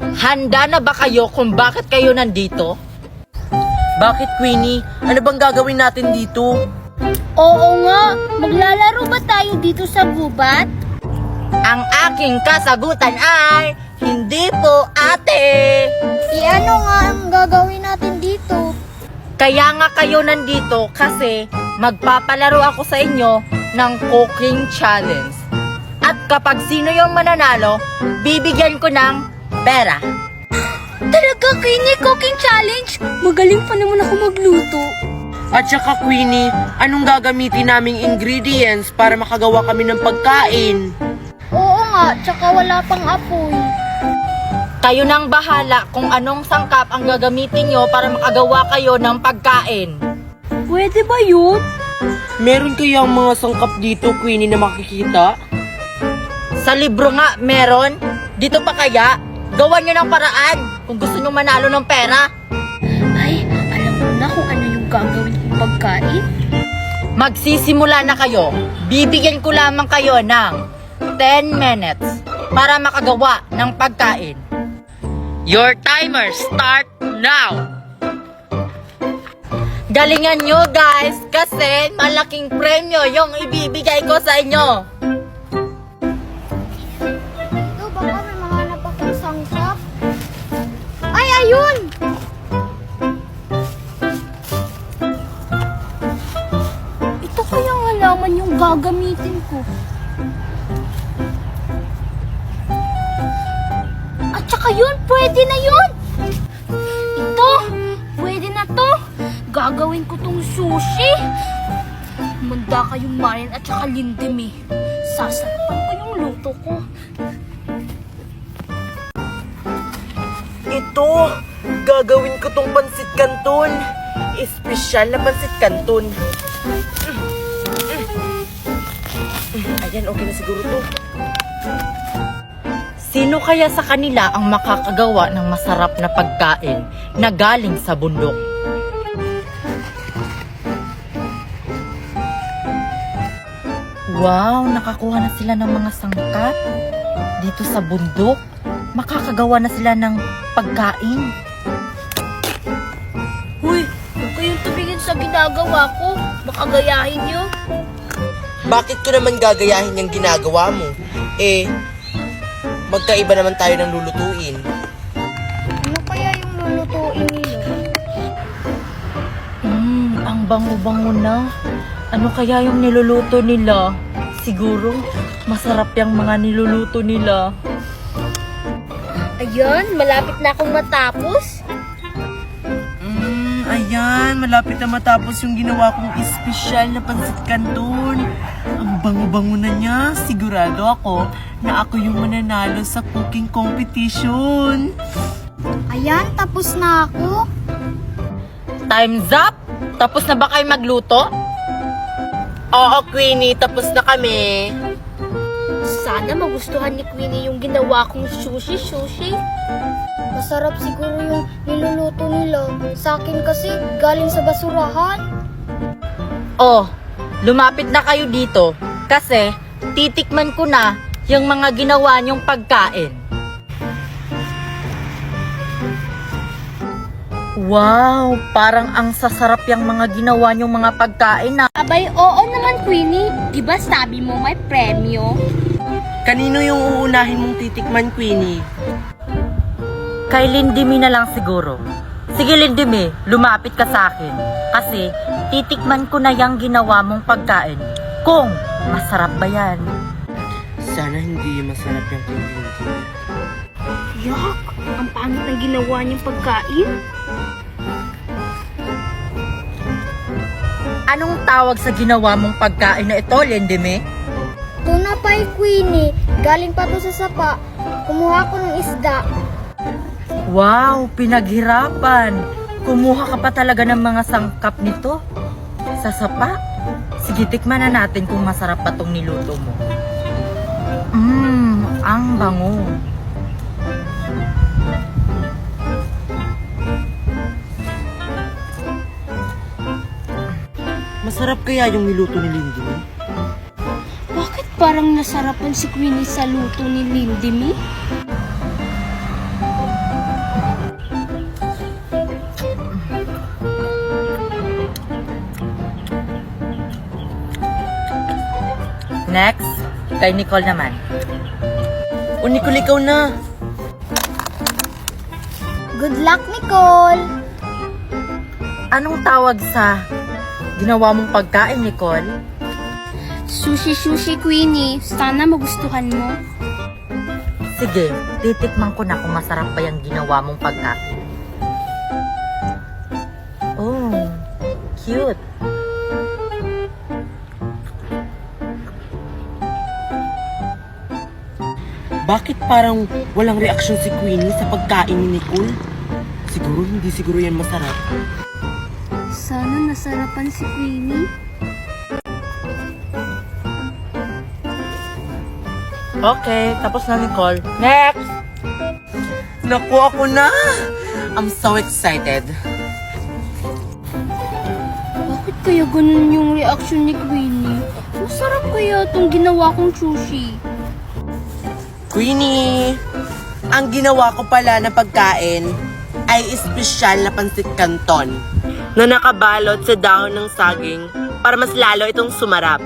Handa na ba kayo kung bakit kayo nandito? Bakit, Queenie? Ano bang gagawin natin dito? Oo nga, maglalaro ba tayo dito sa gubat? Ang aking kasagutan ay, hindi po ate. Ano nga ang gagawin natin dito? Kaya nga kayo nandito kasi magpapalaro ako sa inyo ng cooking challenge. At kapag sino yung mananalo, bibigyan ko ng pera. Talaga, Queenie, cooking challenge? Magaling pa naman ako magluto. At saka, Queenie, anong gagamitin naming ingredients para makagawa kami ng pagkain? Oo nga, tsaka wala pang apoy. Kayo nang bahala kung anong sangkap ang gagamitin nyo para makagawa kayo ng pagkain. Pwede ba yun? Meron kayang mga sangkap dito, Queenie, na makikita? Sa libro nga meron. Dito pa kaya? Gawan nyo ng paraan kung gusto nyo manalo ng pera. Ay, alam mo na kung ano yung gagawin kong pagkain? Magsisimula na kayo. Bibigyan ko lamang kayo ng 10 minutes para makagawa ng pagkain. Your timer start now! Galingan nyo guys kasi malaking premyo yung ibibigay ko sa inyo. Ito, baka may mahanap akong sangkap. Ay, ayun! Ito kayang halaman yung gagamitin ko. At saka yun, pwede na yun! Ito, pwede na to. Gagawin ko tong sushi. Manda kayong Marin at saka Lindemi. Sasarapan ko yung luto ko. Ito, gagawin ko tong pansit canton. Espesyal na pansit canton. Ayan, okay na siguro to. Sino kaya sa kanila ang makakagawa ng masarap na pagkain na galing sa bundok? Wow, nakakuha na sila ng mga sangkap dito sa bundok. Makakagawa na sila ng pagkain. Huy, huwag kayong tumingin sa ginagawa ko. Baka gayahin niyo. Bakit ko naman gagayahin yung ginagawa mo? Magkaiba naman tayo ng lulutuin. Ano kaya yung lulutuin niyo? Ang bango-bango na. Ano kaya yung niluluto nila? Siguro, masarap yung mga niluluto nila. Ayan, malapit na akong matapos. Ayan, malapit na matapos yung ginawa kong espesyal na pansit canton. Ang bango-bango na niya. Sigurado ako na ako yung mananalo sa cooking competition. Ayan, tapos na ako. Time's up! Tapos na ba kayo magluto? Oo, Queenie, tapos na kami. Sana magustuhan ni Queenie yung ginawa kong sushi. Masarap siguro yung niluluto nila. Sa akin kasi galing sa basurahan. Oh, lumapit na kayo dito kasi titikman ko na yung mga ginawa niyong pagkain. Wow, parang ang sasarap yung mga ginawa niyong mga pagkain na. Abay, oo naman Queenie. Diba sabi mo may premyo? Kanino yung uunahin mong titikman, Queenie? Kay Lindimi na lang siguro. Sige Lindimi, lumapit ka sa akin. Kasi titikman ko na yung ginawa mong pagkain. Kung masarap ba yan? Sana hindi masarap yung Queenie. Yak, ang pangit ng ginawa niyang pagkain. Anong tawag sa ginawa mong pagkain na ito, Lindimi? Tuna pie, Queenie. Galing pa to sa sapa. Kumuha ko ng isda. Wow, pinaghirapan. Kumuha ka pa talaga ng mga sangkap nito. Sa sapa. Sige, tikman na natin kung masarap pa tong niluto mo. Ang bango. Masarap kaya yung niluto ni Lindy? Bakit parang nasarapan si Queenie sa luto ni Lindemi? Next, kay Nicole naman. O Nicole, ikaw na. Good luck, Nicole! Anong tawag sa ginawa mong pagkain, Nicole? Sushi, Queenie. Sana magustuhan mo. Sige, titikman ko na kung masarap ba yung ginawa mong pagkain. Oh, cute. Bakit parang walang reaksyon si Queenie sa pagkain ni Nicole? Hindi siguro yan masarap. Sana nasarapan si Queenie. Okay, tapos na, Nicole. Next! Naku, ako na! I'm so excited. Bakit kaya ganun yung reaction ni Queenie? Masarap kaya itong ginawa kong sushi. Queenie, ang ginawa ko pala na pagkain ay espesyal na pansit canton na nakabalot sa dahon ng saging para mas lalo itong sumarap.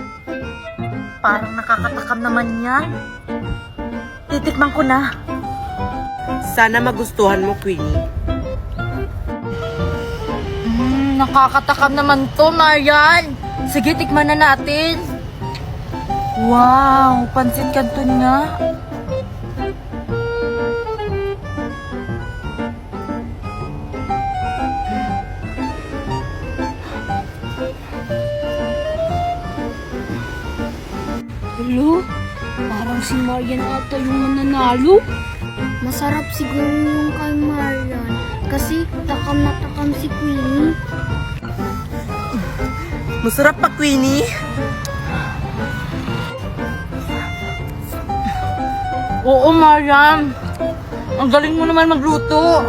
Parang nakakatakam naman yan. Titikman ko na. Sana magustuhan mo, Queenie. Nakakatakam naman to, Marian. Sige, tikman na natin. Wow, pansit canton nga. Hello? Parang si Marian ata yung mananalo. Masarap siguro yung kay Marian. Kasi takam na takam si Queenie. Masarap pa, Queenie? Oo, Marian. Ang galing mo naman magluto.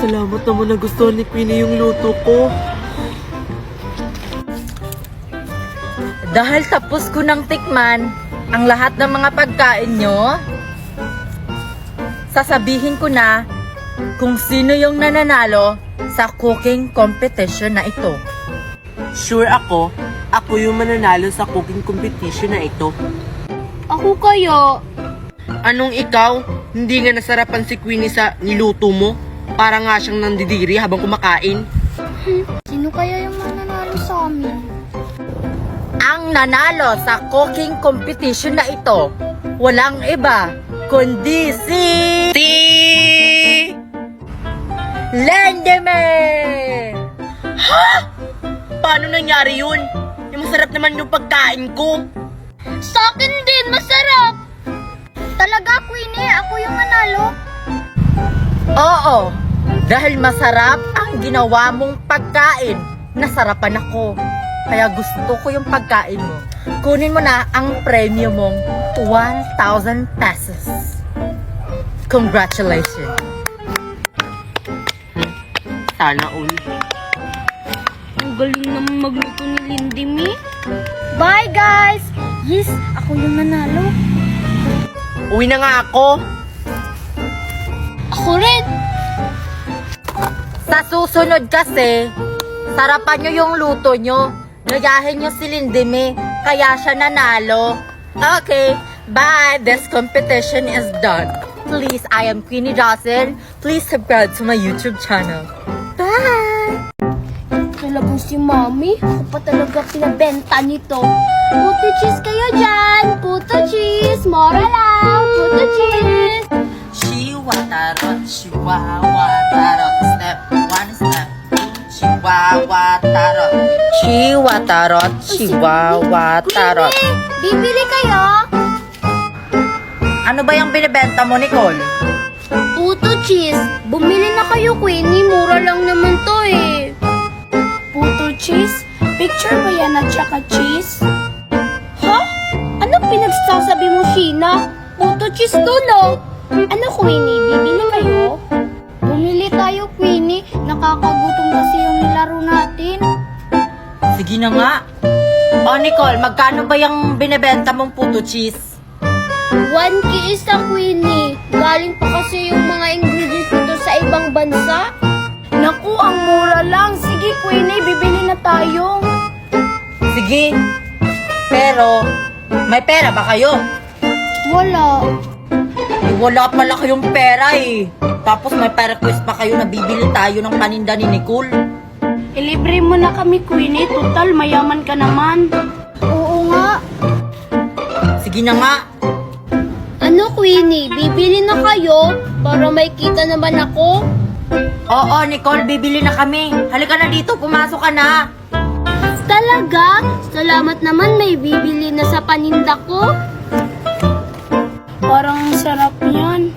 Salamat naman na gusto ni Queenie yung luto ko. Dahil tapos ko ng tikman ang lahat ng mga pagkain nyo, sasabihin ko na kung sino yung nananalo sa cooking competition na ito. Sure ako yung mananalo sa cooking competition na ito. Ako kaya. Anong ikaw? Hindi nga nasarapan si Queenie sa niluto mo? Para nga siyang nandidiri habang kumakain. Sino kaya yung mananalo sa amin? Ang nanalo sa cooking competition na ito, walang iba kundi si Lendeme! Ha? Paano nangyari yun? Yung masarap naman yung pagkain ko. Sa akin din, masarap! Talaga, Queenie, ako yung nanalo? Oo, dahil masarap ang ginawa mong pagkain, nasarapan ako. Kaya gusto ko yung pagkain mo. Kunin mo na ang premyo mong 1,000 pesos. Congratulations! Sana all. Ang galing naman magluto ni Lindy Me. Bye, guys! Yes, ako yung nanalo. Uwi na nga ako. Ako rin! Sa susunod kasi, sarapan nyo yung luto nyo. Gayahin nyo si Lindime, kaya siya nanalo. Okay, bye! This competition is done. Please, I am Queenie Jocelyn. Please subscribe to my YouTube channel. Bye! Talagang si Mami, ako pa talaga pinabenta nito. Puto cheese kayo dyan! Puto cheese! Mora lang! Puto cheese! Chihuahua, chihuahua, tarot, step, one step, chihuahua, tarot. Chihuahua, tarot, chihuahua, tarot. Bibili kayo? Ano ba yung binibenta mo, Nicole? Puto cheese. Bumili na kayo, Queenie. Mura lang naman to eh. Puto cheese? Picture ba yan at saka cheese? Ha? Ano pinagsasabi mo, Sheena? Puto cheese to, no? Ano, Queenie? Bibili kayo? Bumili tayo, Queenie. Nakakagutom kasi yung nilaro natin. Sige na nga. O, Nicole, magkano ba yung binibenta mong puto cheese? 1K isa, Queenie. Galing pa kasi yung mga ingredients nito sa ibang bansa. Naku, ang mura lang. Sige Sige, Queenie, bibili na tayo. Sige. Pero, may pera ba kayo? Wala. Wala pala kayong pera eh. Tapos may pa-request pa kayo na bibili tayo ng paninda ni Nicole. Ilibre mo na kami, Queenie. Total, mayaman ka naman. Oo nga. Sige na nga. Ano, Queenie? Bibili na kayo para may kita naman ako? Oo, Nicole, bibili na kami. Halika na dito, pumasok ka na. Talaga? Salamat naman may bibili na sa paninda ko. Parang sarap yan.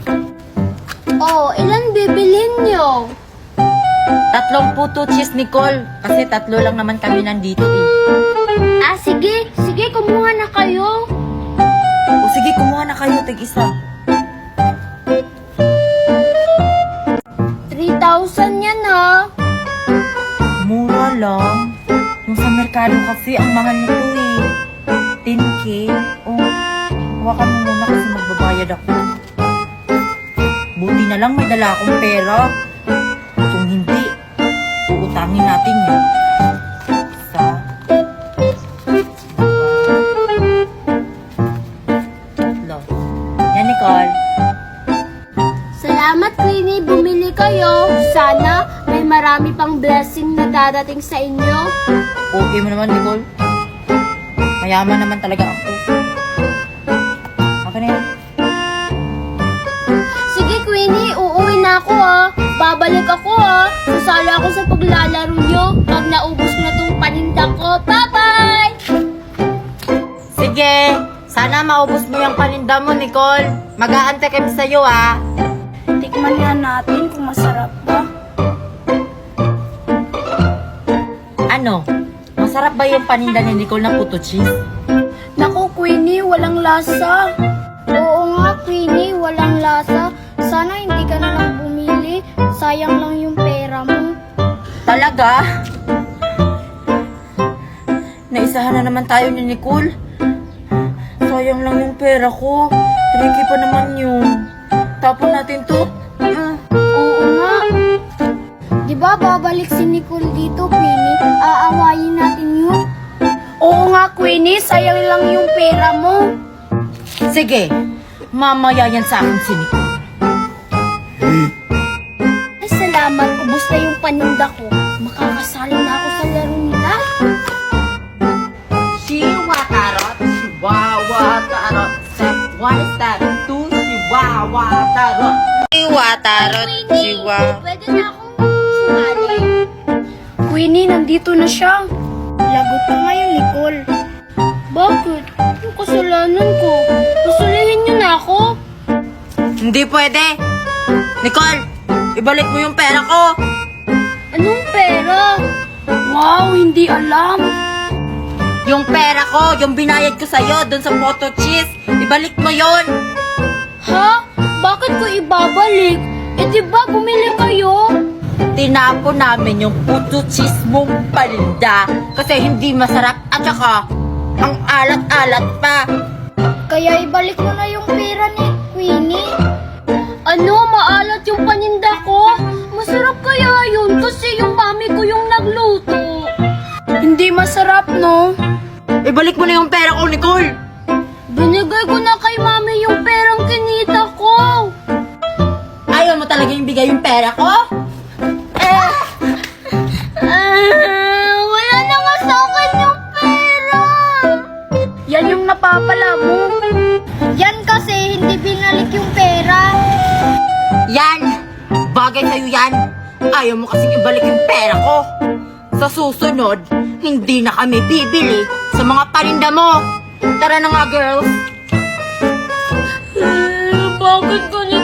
Oh, ilan bibilhin nyo? 3 puto cheese, Nicole. Kasi 3 lang naman kami nandito eh. Ah, sige. Sige, kumuha na kayo. O sige, kumuha na kayo, tig-isa. 3,000 yan ha. Mura lang. Yung sa merkado kasi, ang mahal nito eh. 10K. Oh, hawakan mo muna kasi magbabayad ako. Buti na lang may dala akong pera. Kung hindi, uutangin natin yun. Isa. Tatlo. Yan, Nicole. Salamat, Queenie. Bumili kayo. Sana may marami pang blessing na dadating sa inyo. Okay mo naman, Nicole. Mayaman naman talaga ako. Ako na yan. Sige, Queenie. Uuwi na ako ha. Babalik ako ha. Sasali ako sa paglalaro nyo pag naubos na tong paninda ko. Bye-bye! Sige, sana maubos mo yung paninda mo, Nicole. Mag-aantay kami sa'yo, ha. Tikman nga natin kung masarap ba. Ano? Masarap ba yung paninda ni Nicole na puto cheese? Naku, Queenie, walang lasa. Oo nga, Queenie, walang lasa. Sana hindi ka na lang bumili. Sayang lang yung pera mo. Talaga? Naisahan na naman tayo ni Nicole. Sayang lang yung pera ko. Tricky pa naman yun. Tapon natin to. Oo nga. Di ba babalik si Nicole dito, Queenie? Aawayin natin yun. Oo nga, Queenie. Sayang lang yung pera mo. Sige, mamaya yan sa akin si Nicole. Ay, salamat. Ubus na yung paninda ko. Makakasali na ako sa laro nila. Chihuahua-tarot, chihuahua-tarot. Step 1, step 2, chihuahua-tarot. Chihuahua-tarot, chihuahua. Pwede na akong sumali. Queenie, nandito na siya. Lagot pa nga yung Nicole. Bakit? Yung kasalanan ko. Pasulihin niyo na ako. Hindi pwede. Nicole, ibalik mo yung pera ko. Anong pera? Wow, hindi alam. Yung pera ko, yung binayad ko sa'yo dun sa photo cheese, ibalik mo yon. Ha? Bakit ko ibabalik? Eh di ba bumili kayo? Tinapo namin yung puto cheese mong paninda kasi hindi masarap at saka ang alat-alat pa. Kaya ibalik mo na yung pera ni Queenie. Ano? Maalat yung paninda ko? Masarap kaya yun kasi yung mami ko yung nagluto. Hindi masarap, no? Ibalik mo na yung pera ko, Nicole. Binigay ko na kay mami yung perang kinita ko. Ayaw mo talaga yung bigay yung pera ko? Wala na nga sa akin yung pera. Yan yung napapala mo. Yan kasi hindi binalik yung pera. Yan! Bagay sa'yo yan! Ayaw mo kasing ibalik yung pera ko! Sa susunod, hindi na kami bibili sa mga paninda mo! Tara na nga, girls! Bakit ganyan?